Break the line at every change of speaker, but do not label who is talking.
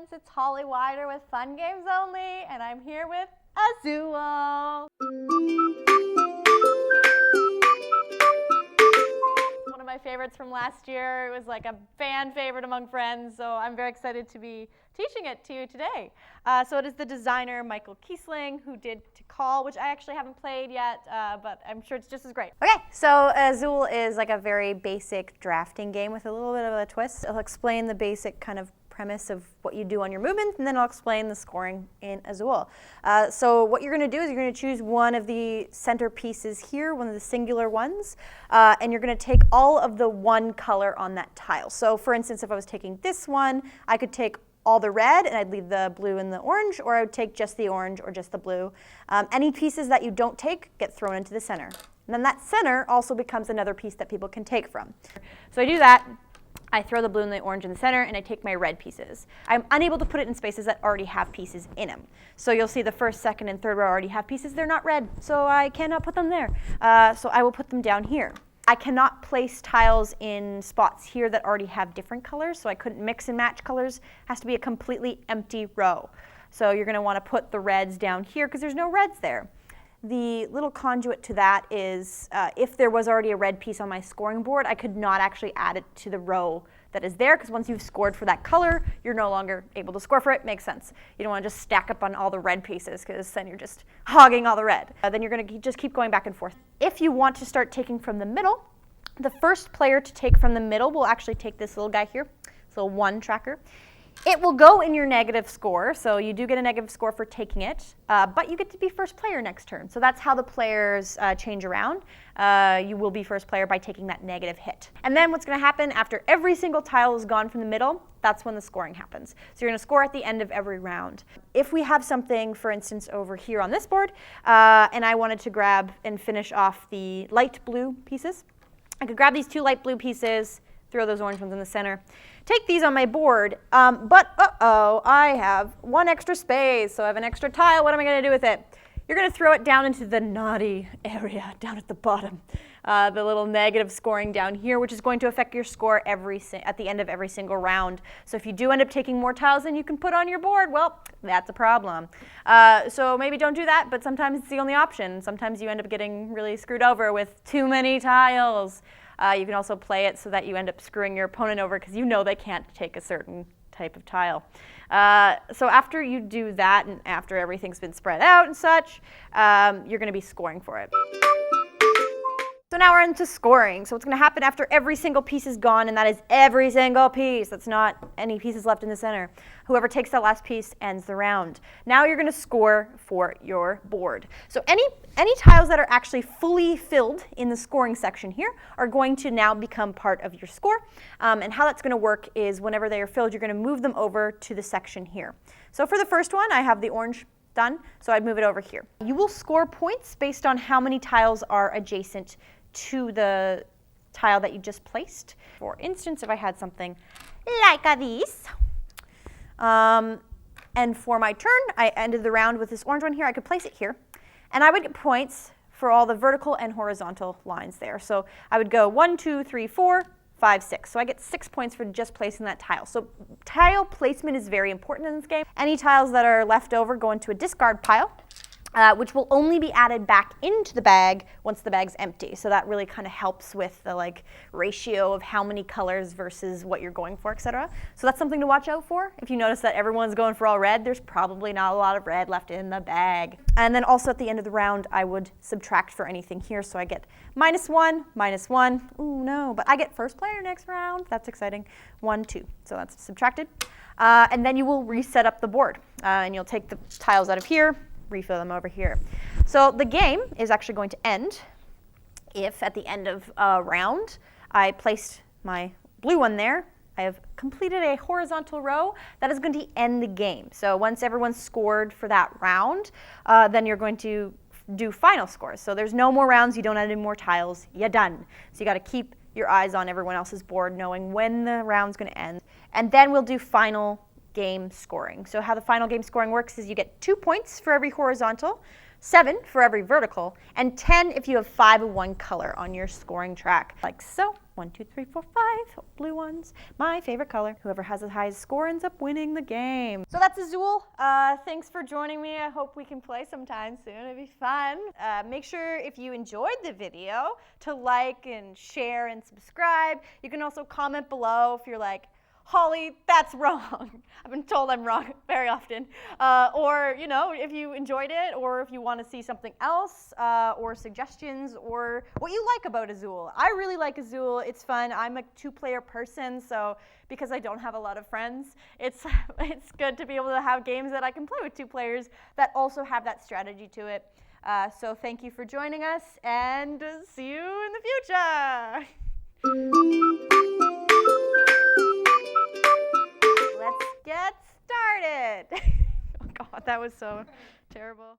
friends, it's Holly Wider with Fun Games Only, and I'm here with Azul. One of my favorites from last year. It was like a fan favorite among friends, so I'm very excited to be teaching it to you today. So it is the designer Michael Kiesling who did To Call, which I actually haven't played yet, but I'm sure it's just as great. Okay, so Azul is like a very basic drafting game with a little bit of a twist. I'll explain the basic kind of premise of what you do on your movement, and then I'll explain the scoring in Azul. So what you're going to do is you're going to choose one of the center pieces here, one of the singular ones, and you're going to take all of the one color on that tile. So for instance, if I was taking this one, I could take all the red and I'd leave the blue and the orange, or I would take just the orange or just the blue. Any pieces that you don't take get thrown into the center. And then that center also becomes another piece that people can take from. So I do that. I throw the blue and the orange in the center, and I take my red pieces. I'm unable to put it in spaces that already have pieces in them. So you'll see the first, second, and third row already have pieces. They're not red, so I cannot put them there. So I will put them down here. I cannot place tiles in spots here that already have different colors, so I couldn't mix and match colors. It has to be a completely empty row. So you're going to want to put the reds down here because there's no reds there. The little conduit to that is if there was already a red piece on my scoring board, I could not actually add it to the row that is there, because once you've scored for that color, you're no longer able to score for it. Makes sense. You don't want to just stack up on all the red pieces, because then you're just hogging all the red. Then you're going to just keep going back and forth. If you want to start taking from the middle, the first player to take from the middle will actually take this little guy here, this little one tracker. It will go in your negative score, so you do get a negative score for taking it, but you get to be first player next turn. So that's how the players change around. You will be first player by taking that negative hit. And then what's going to happen after every single tile is gone from the middle, that's when the scoring happens. So you're going to score at the end of every round. If we have something, for instance, over here on this board, and I wanted to grab and finish off the light blue pieces, I could grab these two light blue pieces, throw those orange ones in the center, take these on my board, but uh-oh, I have one extra space, so I have an extra tile. What am I going to do with it? You're going to throw it down into the naughty area down at the bottom, the little negative scoring down here, which is going to affect your score at the end of every single round. So if you do end up taking more tiles than you can put on your board, well, that's a problem. So maybe don't do that, but sometimes it's the only option. Sometimes you end up getting really screwed over with too many tiles. You can also play it so that you end up screwing your opponent over because you know they can't take a certain type of tile. So after you do that and after everything's been spread out and such, you're going to be scoring for it. So now we're into scoring. So what's going to happen after every single piece is gone, and that is every single piece. That's not any pieces left in the center. Whoever takes that last piece ends the round. Now you're going to score for your board. So any tiles that are actually fully filled in the scoring section here are going to now become part of your score. And how that's going to work is whenever they are filled, you're going to move them over to the section here. So for the first one, I have the orange done, so I'd move it over here. You will score points based on how many tiles are adjacent to the tile that you just placed. For instance, if I had something like this, and for my turn, I ended the round with this orange one here, I could place it here, and I would get points for all the vertical and horizontal lines there. So I would go 1, 2, 3, 4, 5, 6. So I get 6 points for just placing that tile. So tile placement is very important in this game. Any tiles that are left over go into a discard pile, which will only be added back into the bag once the bag's empty. So that really kind of helps with the ratio of how many colors versus what you're going for, etc. So that's something to watch out for. If you notice that everyone's going for all red, there's probably not a lot of red left in the bag. And then also at the end of the round, I would subtract for anything here. So I get -1, -1. Ooh, no, but I get first player next round. That's exciting. 1, 2. So that's subtracted. And then you will reset up the board. And you'll take the tiles out of here, refill them over here. So the game is actually going to end if at the end of a round I placed my blue one there. I have completed a horizontal row. That is going to end the game. So once everyone's scored for that round, then you're going to do final scores. So there's no more rounds, you don't add any more tiles, you're done. So you got to keep your eyes on everyone else's board, knowing when the round's going to end. And then we'll do final game scoring. So how the final game scoring works is you get 2 points for every horizontal, 7 for every vertical, and 10 if you have 5 of one color on your scoring track, like so. 1, 2, 3, 4, 5 blue ones. My favorite color. Whoever has the highest score ends up winning the game. So that's Azul. Thanks for joining me. I hope we can play sometime soon. It'd be fun. Make sure if you enjoyed the video to like and share and subscribe. You can also comment below if you're like, Holly, that's wrong. I've been told I'm wrong very often. Or, you know, if you enjoyed it, or if you want to see something else, or suggestions, or what you like about Azul. I really like Azul. It's fun. I'm a 2-player person, so because I don't have a lot of friends, it's good to be able to have games that I can play with 2 players that also have that strategy to it. So thank you for joining us, and see you in the future. Let's get started. Oh God, that was so terrible.